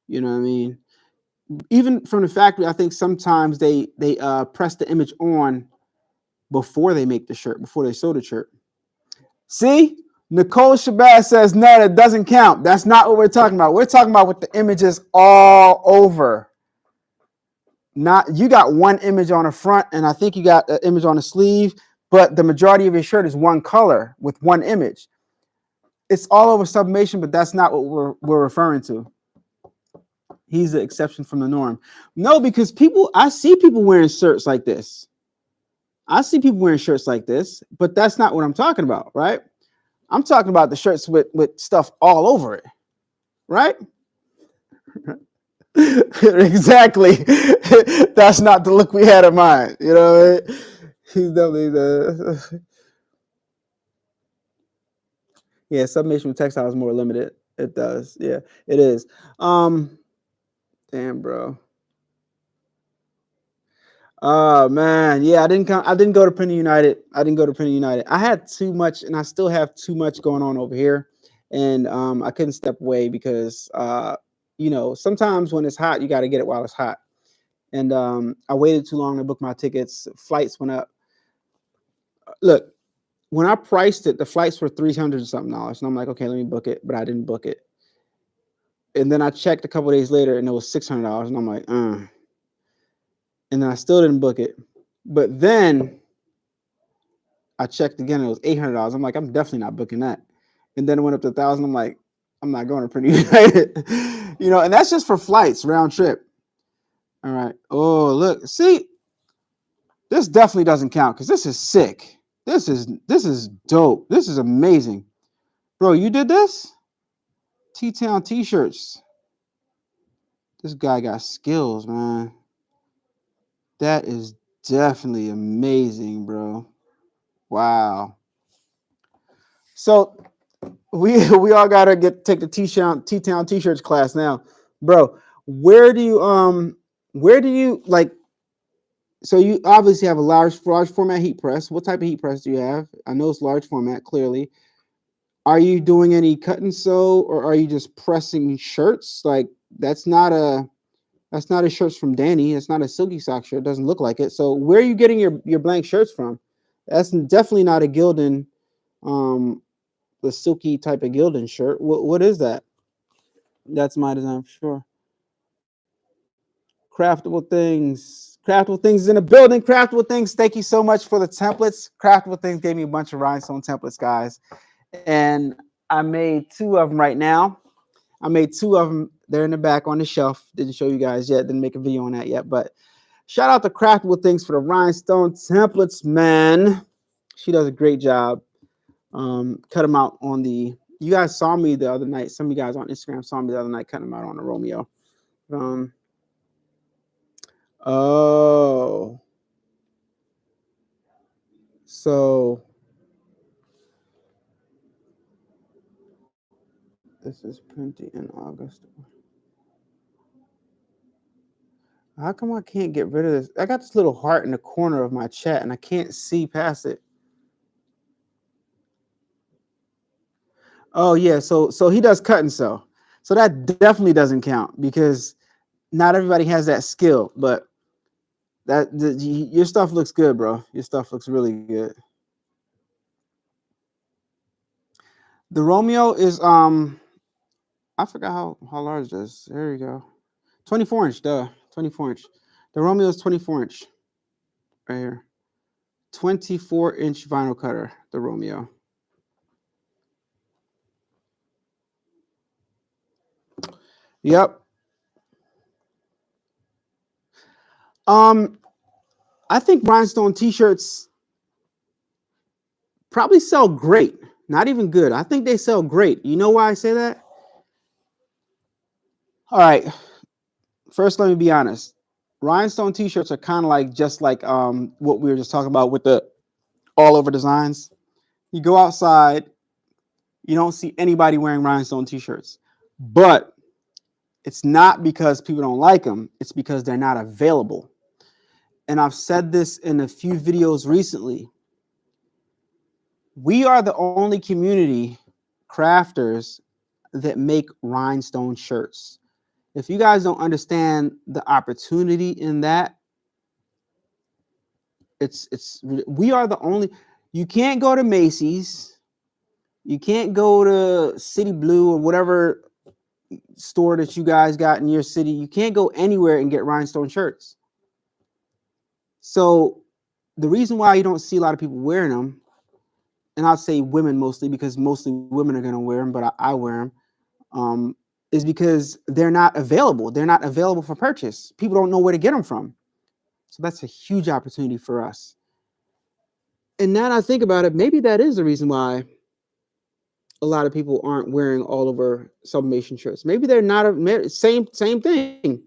You know what I mean? Even from the factory, I think sometimes they press the image on before they make the shirt, before they sew the shirt. See, Nicole Shabazz says no, that doesn't count. That's not what we're talking about. We're talking about with the images all over. Not you got one image on the front, and I think you got an image on the sleeve, but the majority of your shirt is one color with one image. It's all over sublimation, but that's not what we're referring to. He's the exception from the norm. No, because I see people wearing shirts like this. I see people wearing shirts like this, but that's not what I'm talking about, right? I'm talking about the shirts with stuff all over it, right? Exactly. That's not the look we had in mind. You know what I mean? He's definitely the. Yeah, sublimation with textile is more limited. It does. Yeah, it is. Damn, bro. Oh man, yeah, I didn't go to Printing United. I had too much, and I still have too much going on over here, and I couldn't step away because sometimes when it's hot, you got to get it while it's hot. And I waited too long to book my tickets. Flights went up. Look, when I priced it, the flights were $300 something, and I'm like, okay, let me book it, but I didn't book it. And then I checked a couple days later, and it was $600, and I'm like, and then I still didn't book it. But then I checked again, it was $800. I'm like, I'm definitely not booking that. And then it went up to $1,000. I'm like, I'm not going to Pretty United. You know, and that's just for flights round trip. All right. Oh, look, see, this definitely doesn't count because this is sick. This is dope. This is amazing, bro. You did this? T-Town T-shirts. This guy got skills, man. That is definitely amazing, bro. Wow. So we all gotta take the T-Town T-shirts class now, bro. Where do you like? So you obviously have a large format heat press. What type of heat press do you have? I know it's large format, clearly. Are you doing any cut and sew, or are you just pressing shirts? Like that's not a shirts from Danny. It's not a silky sock shirt. It doesn't look like it. So where are you getting your blank shirts from? That's definitely not a Gildan, um, the silky type of Gildan shirt. What is that? That's my design for sure. Craftable things is in the building. Craftable things. Thank you so much for the templates. Craftable things gave me a bunch of rhinestone templates, guys, and I made two of them right now. I made two of them. They're in the back on the shelf. Didn't show you guys yet. Didn't make a video on that yet. But shout out to Craftable Things for the rhinestone templates, man. She does a great job. Cut them out on the. You guys saw me the other night. Some of you guys on Instagram saw me the other night cutting them out on the Romeo. Oh. So this is printing in August. How come I can't get rid of this? I got this little heart in the corner of my chat and I can't see past it. Oh yeah, so he does cut and sew. So that definitely doesn't count because not everybody has that skill, but your stuff looks good, bro. Your stuff looks really good. The Romeo is I forgot how large it is. There you go. 24 inch, 24 inch. The Romeo is 24 inch. Right here. 24-inch vinyl cutter, the Romeo. Yep. I think rhinestone t-shirts probably sell great. Not even good. I think they sell great. You know why I say that? All right. First, let me be honest. Rhinestone t-shirts are kind of like just like what we were just talking about with the all over designs. You go outside, you don't see anybody wearing rhinestone t-shirts. But it's not because people don't like them. It's because they're not available. And I've said this in a few videos recently. We are the only community crafters that make rhinestone shirts. If you guys don't understand the opportunity in that, we are the only. You can't go to Macy's, you can't go to City Blue or whatever store that you guys got in your city. You can't go anywhere and get rhinestone shirts. So the reason why you don't see a lot of people wearing them, and I'll say women mostly because mostly women are going to wear them, but I wear them, is because they're not available. They're not available for purchase. People don't know where to get them from. So that's a huge opportunity for us. And now that I think about it, maybe that is the reason why a lot of people aren't wearing all over sublimation shirts. Maybe they're not same thing.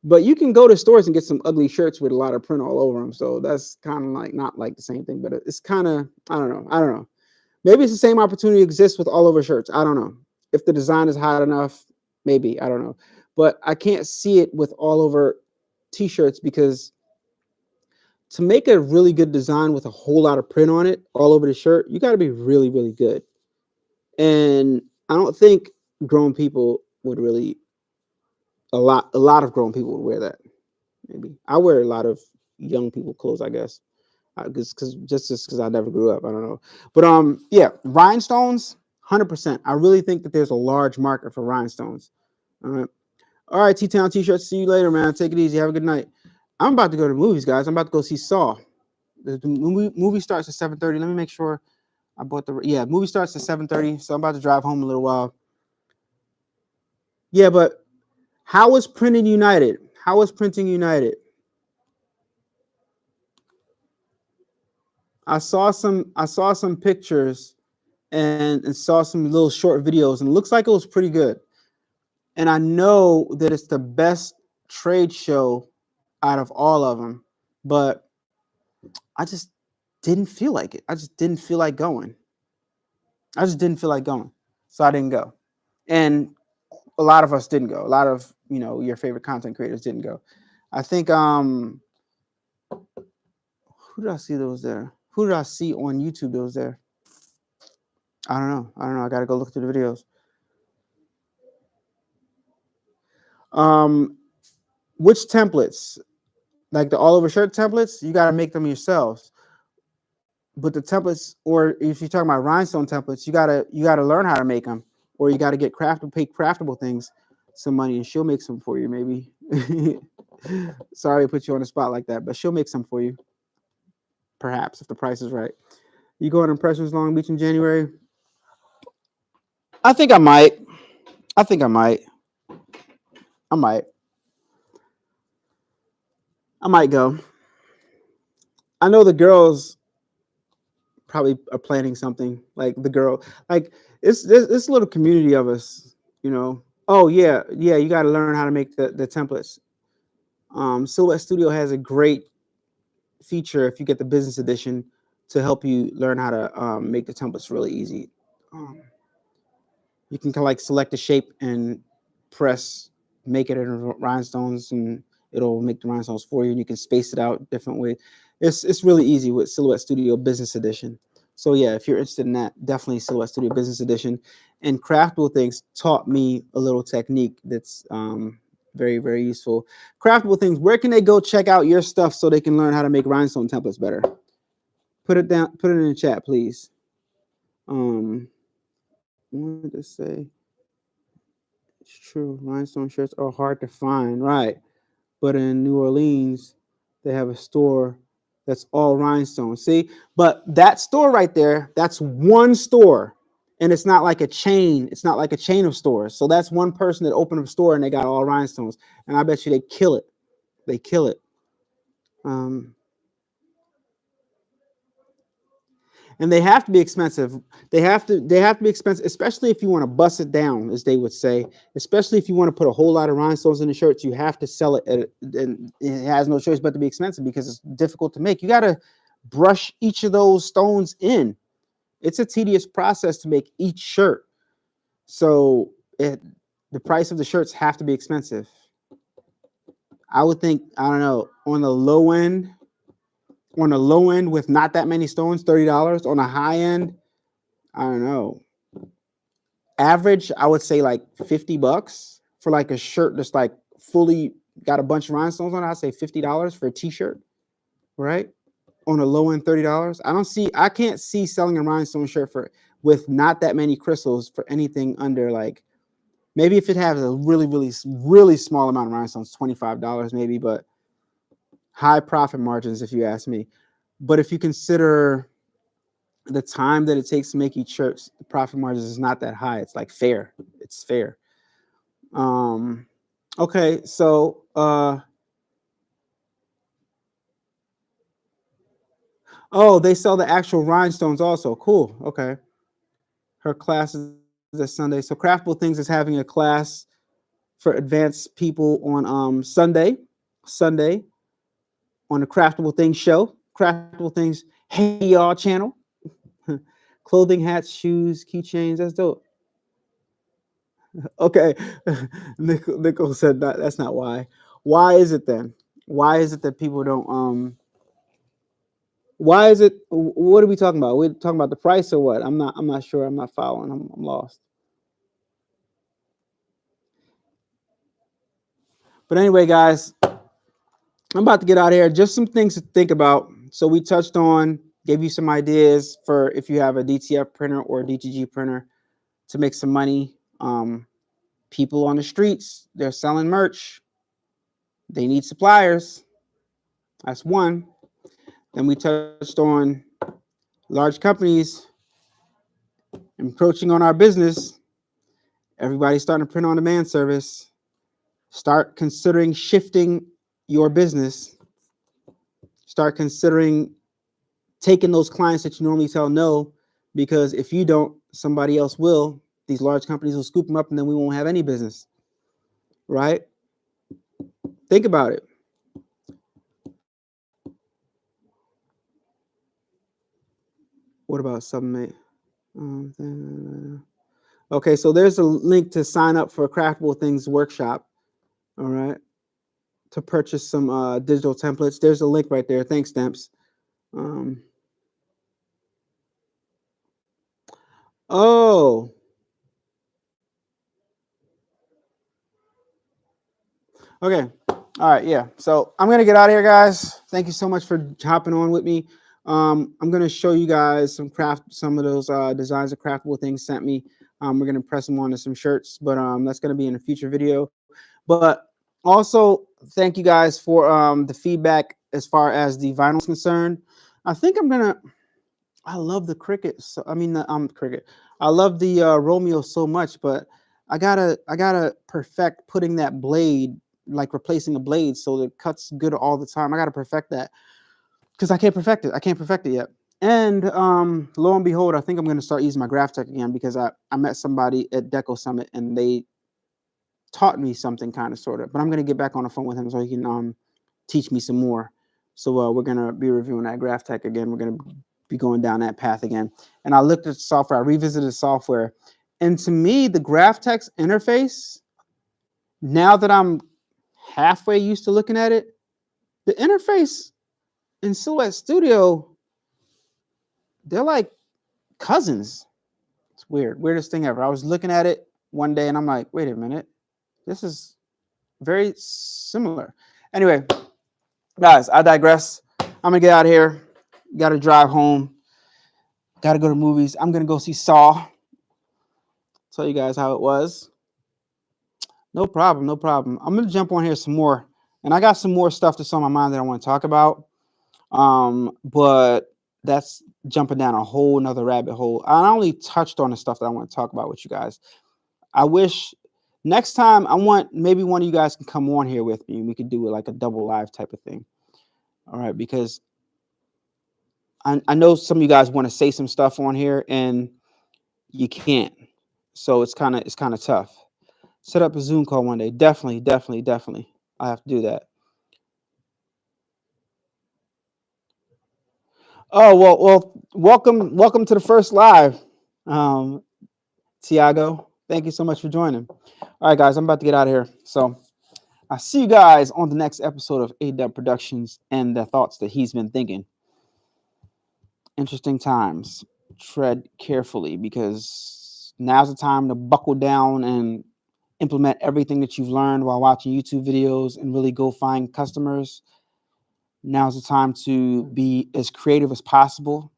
But you can go to stores and get some ugly shirts with a lot of print all over them. So that's kind of like not like the same thing, but it's kind of, I don't know. Maybe it's the same opportunity exists with all over shirts. I don't know. If the design is hot enough, maybe, I don't know. But I can't see it with all over t-shirts because to make a really good design with a whole lot of print on it all over the shirt, you got to be really, really good. And I don't think grown people would really, a lot of grown people would wear that. Maybe I wear a lot of young people clothes, I guess, because I never grew up. I don't know, but yeah, rhinestones, 100%. I really think that there's a large market for rhinestones. All right, T-Town T-shirts. See you later, man. Take it easy. Have a good night. I'm about to go to the movies, guys. I'm about to go see Saw. The movie starts at 7:30. Let me make sure I bought movie starts at 7:30, so I'm about to drive home a little while. Yeah, but how is printing united? How is printing united? I saw some pictures and saw some little short videos, and it looks like it was pretty good. And I know that it's the best trade show out of all of them, but I just didn't feel like it. I just didn't feel like going. I just didn't feel like going, so I didn't go. And a lot of us didn't go. A lot of your favorite content creators didn't go. I think who did I see that was there? Who did I see on YouTube that was there? I don't know. I got to go look through the videos. Um, which templates? Like the all over shirt templates, you got to make them yourselves. But the templates, or if you're talking about rhinestone templates, you gotta learn how to make them, or you got to get pay craftable things some money, and she'll make some for you. Maybe. Sorry to put you on the spot like that, but she'll make some for you. Perhaps if the price is right. You going to Impressions Long Beach in January? I think I might. I think I might. I might. I might go. I know the girls probably are planning something. Like the girl, like it's this little community of us. Oh yeah, yeah. You got to learn how to make the templates. Silhouette Studio has a great feature if you get the business edition to help you learn how to make the templates really easy. Um, you can kind of like select a shape and press make it in rhinestones, and it'll make the rhinestones for you, and you can space it out different ways. It's really easy with Silhouette Studio Business Edition. So yeah, if you're interested in that, definitely Silhouette Studio Business Edition. And Craftable Things taught me a little technique that's very, very useful. Craftable Things, where can they go check out your stuff so they can learn how to make rhinestone templates better? Put it in the chat, please. Wanted to say it's true. Rhinestone shirts are hard to find, right? But in New Orleans, they have a store that's all rhinestone. See, but that store right there, that's one store, and it's not like a chain. It's not like a chain of stores. So that's one person that opened up a store and they got all rhinestones. And I bet you they kill it. They kill it. And they have to be expensive. They have to be expensive, especially if you want to bust it down, as they would say. Especially if you want to put a whole lot of rhinestones in the shirts, you have to sell it, and it has no choice but to be expensive because it's difficult to make. You got to brush each of those stones in. It's a tedious process to make each shirt, so the price of the shirts have to be expensive. I would think, I don't know, on the low end with not that many stones, $30. On a high end, I don't know. Average, I would say like $50 for like a shirt that's like fully got a bunch of rhinestones on it. I'd say $50 for a t-shirt, right? On a low end, $30. I can't see selling a rhinestone shirt with not that many crystals for anything under, like, maybe if it has a really, really, really small amount of rhinestones, $25 maybe, but high profit margins if you ask me. But if you consider the time that it takes to make each shirt, the profit margins is not that high. It's like fair. It's fair. Okay, so oh, they sell the actual rhinestones also. Cool. Okay. Her class is this Sunday. So Craftable Things is having a class for advanced people on Sunday on the Craftable Things show. Craftable Things Hey Y'all channel. Clothing, hats, shoes, keychains. That's dope. Okay. Nicole said that's not why. Why is it then? Why is it that people don't why is it, what are we talking about? We're talking about the price or what? I'm not sure. I'm not following. I'm lost. But anyway, guys, I'm about to get out of here. Just some things to think about. So we touched on, gave you some ideas for if you have a DTF printer or a DTG printer to make some money. People on the streets, they're selling merch. They need suppliers. That's one. Then we touched on large companies encroaching on our business Everybody's starting to print on demand service. Start considering shifting your business. Start considering taking those clients that you normally tell no, because if you don't, somebody else will. These large companies will scoop them up and then we won't have any business, right? Think about it. What about Submate? Okay, so there's a link to sign up for a Craftable Things workshop, all right, to purchase some digital templates. There's a link right there. Thanks, Stamps. Oh. Okay. All right. Yeah. So I'm going to get out of here, guys. Thank you so much for hopping on with me. I'm going to show you guys some of those designs that Craftable Things sent me. We're going to press them onto some shirts, but that's going to be in a future video. But also, thank you guys for the feedback as far as the vinyl is concerned. I think I love the Cricut. So, I mean, Cricut. I love the Romeo so much, but I gotta perfect putting that blade, like replacing a blade so that it cuts good all the time. I gotta perfect that because I can't perfect it. I can't perfect it yet. And lo and behold, I think I'm gonna start using my Graphtec again because I met somebody at Deco Summit and they taught me something kind of sort of. But I'm gonna get back on the phone with him so he can teach me some more. So we're gonna be reviewing that Graphtec again. We're gonna be going down that path again. And I looked at the software. I revisited the software, and to me, the Graphtec's interface, now that I'm halfway used to looking at it, the interface in Silhouette Studio, they're like cousins. It's weird. Weirdest thing ever. I was looking at it one day and I'm like, wait a minute. This is very similar. Anyway, guys, I digress. I'm going to get out of here. Got to drive home. Got to go to movies. I'm going to go see Saw. Tell you guys how it was. No problem. No problem. I'm going to jump on here some more. And I got some more stuff that's on my mind that I want to talk about. But that's jumping down a whole nother rabbit hole. I only touched on the stuff that I want to talk about with you guys. I wish next time I want maybe one of you guys can come on here with me and we could do it like a double live type of thing. All right, because I know some of you guys want to say some stuff on here and you can't. So it's kind of tough. Set up a Zoom call one day. Definitely. I have to do that. Oh, well, welcome to the first live. Tiago, thank you so much for joining. All right, guys, I'm about to get out of here. So I'll see you guys on the next episode of A-Dubb Productions and the thoughts that he's been thinking. Interesting times. Tread carefully because now's the time to buckle down and implement everything that you've learned while watching YouTube videos and really go find customers. Now's the time to be as creative as possible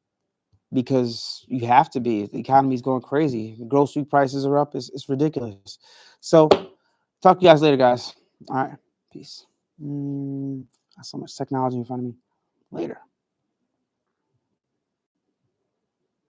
because you have to be. The economy is going crazy. The grocery prices are up. It's ridiculous. So talk to you guys later, guys. All right. Peace. Got so much technology in front of me. Later.